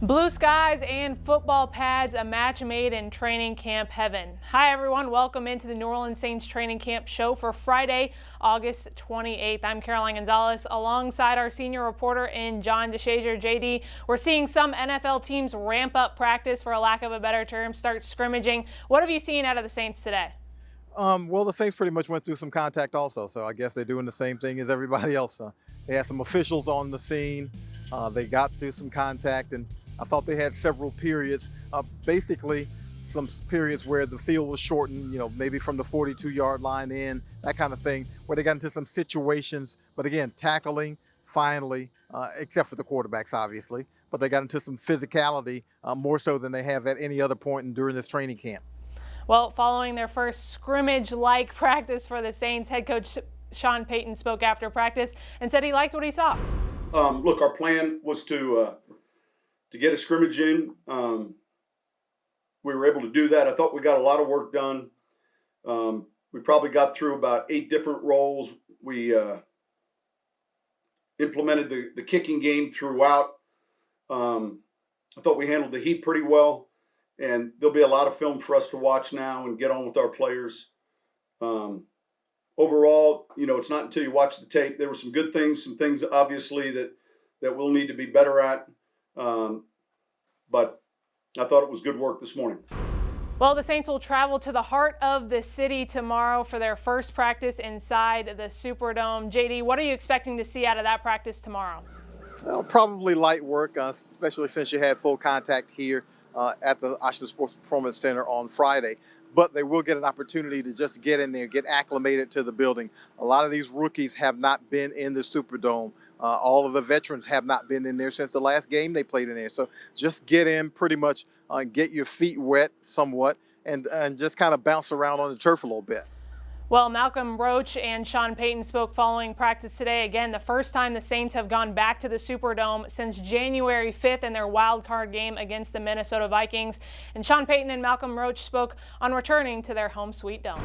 Blue skies and football pads, a match made in training camp heaven. Hi everyone, welcome into the New Orleans Saints training camp show for Friday, August 28th. I'm Caroline Gonzalez alongside our senior reporter in John DeShazier. JD, we're seeing some NFL teams ramp up practice, for a lack of a better term, start scrimmaging. What have you seen out of the Saints today? Well, the Saints pretty much went through some contact also, so I guess they're doing the same thing as everybody else. They had some officials on the scene. They got through some contact, and I thought they had several periods, basically some periods where the field was shortened, maybe from the 42-yard line in, that kind of thing, where they got into some situations. But again, tackling, finally, except for the quarterbacks, obviously, but they got into some physicality more so than they have at any other point during this training camp. Well, following their first scrimmage-like practice for the Saints, head coach Sean Payton spoke after practice and said he liked what he saw. Look, our plan was to get a scrimmage in. We were able to do that. I thought we got a lot of work done. We probably got through about 8 different roles. We implemented the kicking game throughout. I thought we handled the heat pretty well. And there'll be a lot of film for us to watch now and get on with our players. Overall, it's not until you watch the tape. There were some good things, some things obviously that we'll need to be better at. But I thought it was good work this morning. Well, the Saints will travel to the heart of the city tomorrow for their first practice inside the Superdome. JD, what are you expecting to see out of that practice tomorrow? Well, probably light work, especially since you had full contact here at the Oshner Sports Performance Center on Friday. But they will get an opportunity to just get in there, get acclimated to the building. A lot of these rookies have not been in the Superdome. All of the veterans have not been in there since the last game they played in there. So just get in, pretty much get your feet wet somewhat, and just kind of bounce around on the turf a little bit. Well, Malcolm Roach and Sean Payton spoke following practice today. Again, the first time the Saints have gone back to the Superdome since January 5th in their wild card game against the Minnesota Vikings. And Sean Payton and Malcolm Roach spoke on returning to their home sweet dome.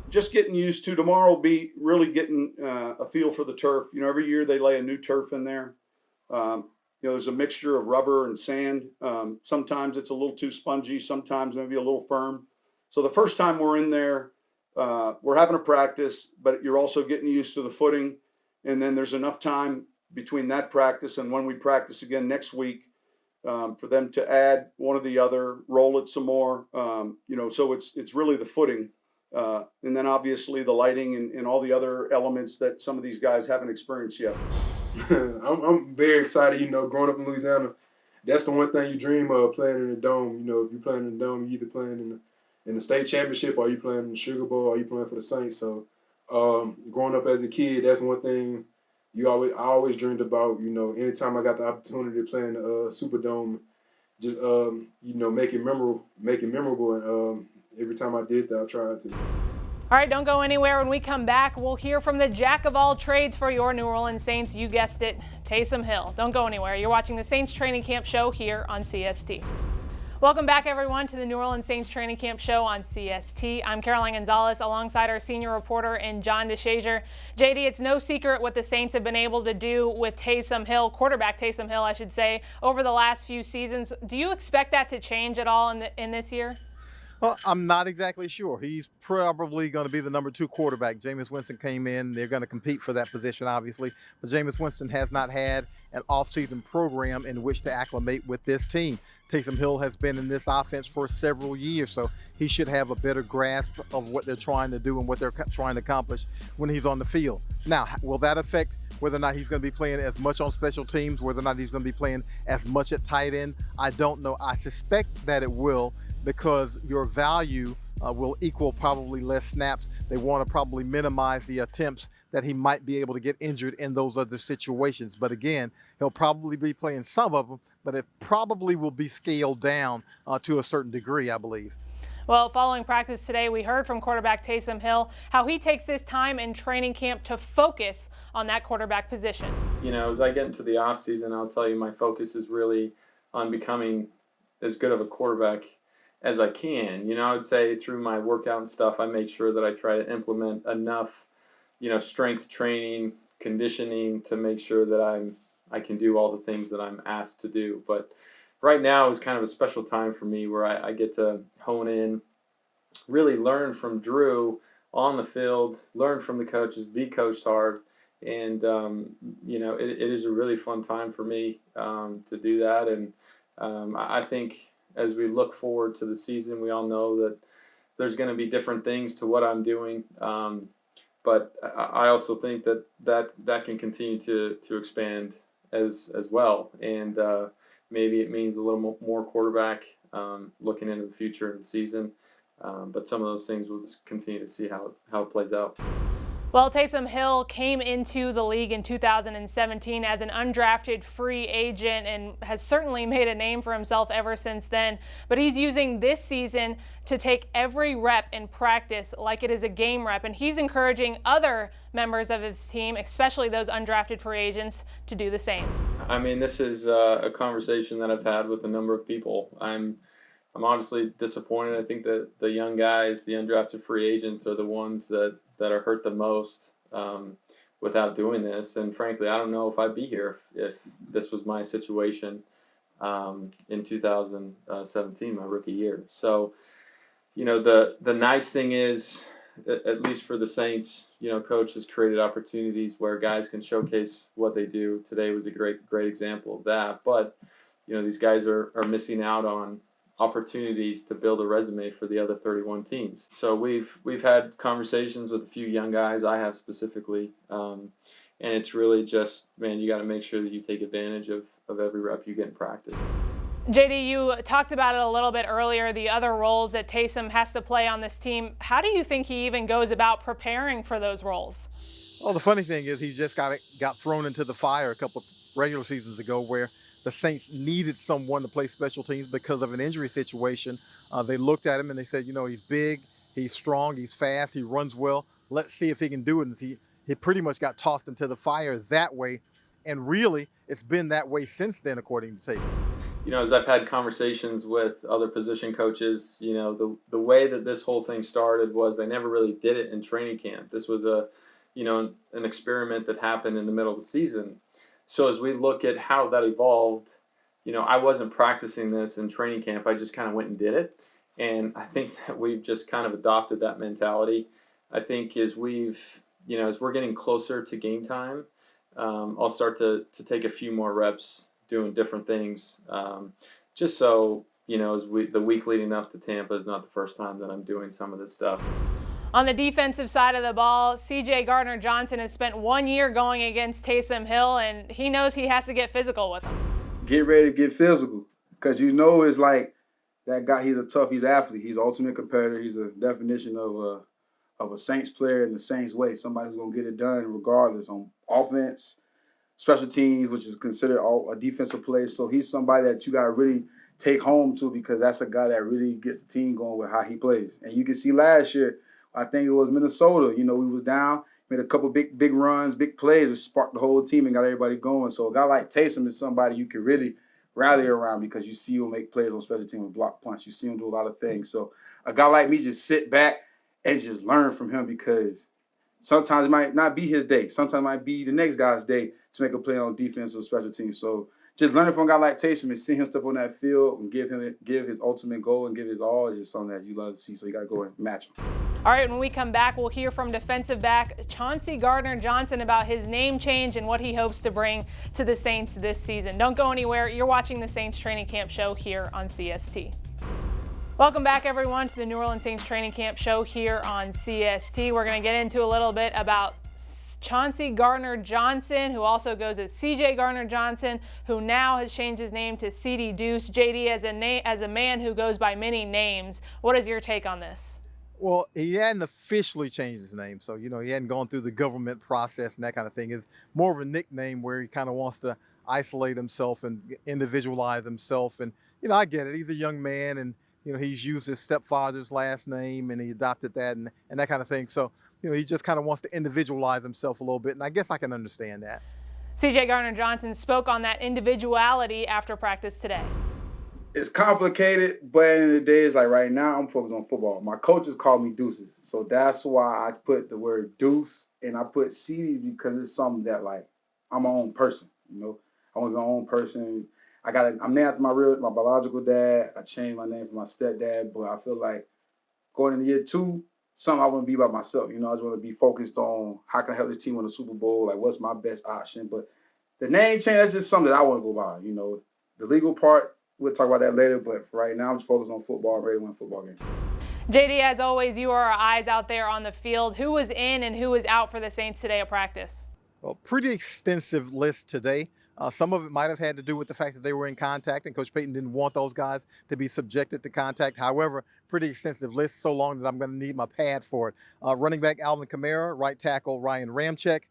Just getting used to. Tomorrow will be really getting a feel for the turf. Every year they lay a new turf in there. There's a mixture of rubber and sand. Sometimes it's a little too spongy, sometimes maybe a little firm. So the first time we're in there, we're having a practice, but you're also getting used to the footing. And then there's enough time between that practice and when we practice again next week for them to add one or the other, roll it some more. So it's really the footing. And then obviously the lighting and all the other elements that some of these guys haven't experienced yet. I'm very excited. Growing up in Louisiana, that's the one thing you dream of, playing in the dome. If you're playing in the dome, you're either playing in the state championship, or you playing in the Sugar Bowl, or you playing for the Saints. So, growing up as a kid, that's one thing I always dreamed about. Anytime I got the opportunity to play in the Superdome, just make it memorable. And every time I did that, I tried to. All right, don't go anywhere. When we come back, we'll hear from the jack of all trades for your New Orleans Saints. You guessed it, Taysom Hill. Don't go anywhere. You're watching the Saints Training Camp Show here on CST. Welcome back, everyone, to the New Orleans Saints Training Camp Show on CST. I'm Caroline Gonzalez alongside our senior reporter in John DeShazier. JD, it's no secret what the Saints have been able to do with Taysom Hill, quarterback Taysom Hill, I should say, over the last few seasons. Do you expect that to change at all in this year? Well, I'm not exactly sure. He's probably going to be the number 2 quarterback. Jameis Winston came in. They're going to compete for that position, obviously. But Jameis Winston has not had an offseason program in which to acclimate with this team. Taysom Hill has been in this offense for several years, so he should have a better grasp of what they're trying to do and what they're trying to accomplish when he's on the field. Now, will that affect whether or not he's going to be playing as much on special teams, whether or not he's going to be playing as much at tight end? I don't know. I suspect that it will, because your value will equal probably less snaps. They want to probably minimize the attempts that he might be able to get injured in those other situations. But again, he'll probably be playing some of them, but it probably will be scaled down to a certain degree, I believe. Well, following practice today, we heard from quarterback Taysom Hill how he takes this time in training camp to focus on that quarterback position. As I get into the offseason, I'll tell you my focus is really on becoming as good of a quarterback as I can. I would say through my workout and stuff, I make sure that I try to implement enough, strength training, conditioning to make sure that I can do all the things that I'm asked to do. But right now is kind of a special time for me where I get to hone in, really learn from Drew on the field, learn from the coaches, be coached hard. And, it is a really fun time for me to do that. And I think as we look forward to the season, we all know that there's going to be different things to what I'm doing. But I also think that can continue to expand as well. And maybe it means a little more quarterback looking into the future of the season. But some of those things we'll just continue to see how it plays out. Well, Taysom Hill came into the league in 2017 as an undrafted free agent and has certainly made a name for himself ever since then. But he's using this season to take every rep in practice like it is a game rep. And he's encouraging other members of his team, especially those undrafted free agents, to do the same. I mean, this is a conversation that I've had with a number of people. I'm obviously disappointed. I think that the young guys, the undrafted free agents, are the ones that are hurt the most without doing this. And frankly, I don't know if I'd be here if this was my situation in 2017, my rookie year. So, the nice thing is, at least for the Saints, Coach has created opportunities where guys can showcase what they do. Today was a great example of that. But, these guys are missing out on opportunities to build a resume for the other 31 teams. So we've had conversations with a few young guys, I have specifically, and it's really just, man, you got to make sure that you take advantage of every rep you get in practice. JD, you talked about it a little bit earlier, the other roles that Taysom has to play on this team. How do you think he even goes about preparing for those roles? Well, the funny thing is he just got thrown into the fire a couple of regular seasons ago where the Saints needed someone to play special teams because of an injury situation. They looked at him and they said, he's big, he's strong, he's fast, he runs well. Let's see if he can do it. And he pretty much got tossed into the fire that way. And really, it's been that way since then, according to Taysom. As I've had conversations with other position coaches, the way that this whole thing started was I never really did it in training camp. This was an experiment that happened in the middle of the season. So as we look at how that evolved, I wasn't practicing this in training camp. I just kind of went and did it. And I think that we've just kind of adopted that mentality. I think as we're getting closer to game time, I'll start to take a few more reps doing different things. Just so, as the week leading up to Tampa is not the first time that I'm doing some of this stuff. On the defensive side of the ball, CJ Gardner-Johnson has spent 1 year going against Taysom Hill, and he knows he has to get physical with him. Get ready to get physical, because it's like that guy. He's he's an athlete. He's an ultimate competitor. He's a definition of a Saints player in the Saints way. Somebody who's gonna get it done regardless on offense, special teams, which is considered a defensive play. So he's somebody that you gotta really take home to, because that's a guy that really gets the team going with how he plays. And you can see last year, I think it was Minnesota. We was down, made a couple big runs, big plays, that sparked the whole team and got everybody going. So a guy like Taysom is somebody you can really rally around, because you see him make plays on special teams with block punch. You see him do a lot of things. So a guy like me, just sit back and just learn from him, because sometimes it might not be his day. Sometimes it might be the next guy's day to make a play on defense or special teams. So just learning from a guy like Taysom and seeing him step on that field and give his ultimate goal and give his all is just something that you love to see. So you got to go and match him. All right, when we come back, we'll hear from defensive back Chauncey Gardner-Johnson about his name change and what he hopes to bring to the Saints this season. Don't go anywhere. You're watching the Saints Training Camp Show here on CST. Welcome back, everyone, to the New Orleans Saints Training Camp Show here on CST. We're going to get into a little bit about Chauncey Gardner-Johnson, who also goes as CJ Gardner-Johnson, who now has changed his name to CD Deuce. JD, as a man who goes by many names, what is your take on this? Well, he hadn't officially changed his name, so he hadn't gone through the government process and that kind of thing. It's more of a nickname where he kind of wants to isolate himself and individualize himself. And I get it. He's a young man, and he's used his stepfather's last name, and he adopted that and that kind of thing. So he just kind of wants to individualize himself a little bit, and I guess I can understand that. CJ Gardner-Johnson spoke on that individuality after practice today. It's complicated, but at the end of the day, it's like right now I'm focused on football. My coaches call me Deuces, so that's why I put the word Deuce, and I put CD because it's something that, like, I'm my own person. I want to be my own person. I'm named after my biological dad. I changed my name for my stepdad, but I feel like going into year 2, something I want to be by myself. You know, I just want to be focused on how can I help this team win a Super Bowl, like what's my best option. But the name change, that's just something that I want to go by. You know, the legal part, we'll talk about that later, but for right now, I'm just focused on football. I'm ready to win a football game. JD, as always, you are our eyes out there on the field. Who was in and who was out for the Saints today at practice? Well, pretty extensive list today. Some of it might have had to do with the fact that they were in contact, and Coach Payton didn't want those guys to be subjected to contact. However, pretty extensive list, so long that I'm going to need my pad for it. Running back Alvin Kamara, right tackle Ryan Ramczyk,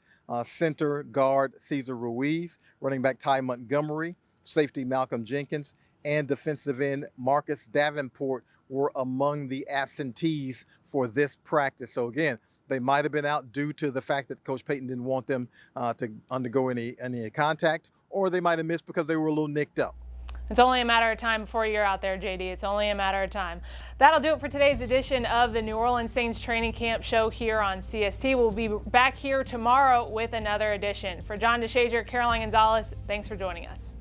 center guard Cesar Ruiz, running back Ty Montgomery, safety Malcolm Jenkins, and defensive end Marcus Davenport were among the absentees for this practice. So again, they might have been out due to the fact that Coach Payton didn't want them to undergo any contact, or they might have missed because they were a little nicked up. It's only a matter of time before you're out there, JD. It's only a matter of time. That'll do it for today's edition of the New Orleans Saints Training Camp Show here on CST. We'll be back here tomorrow with another edition. For John DeShazier, Caroline Gonzalez, thanks for joining us.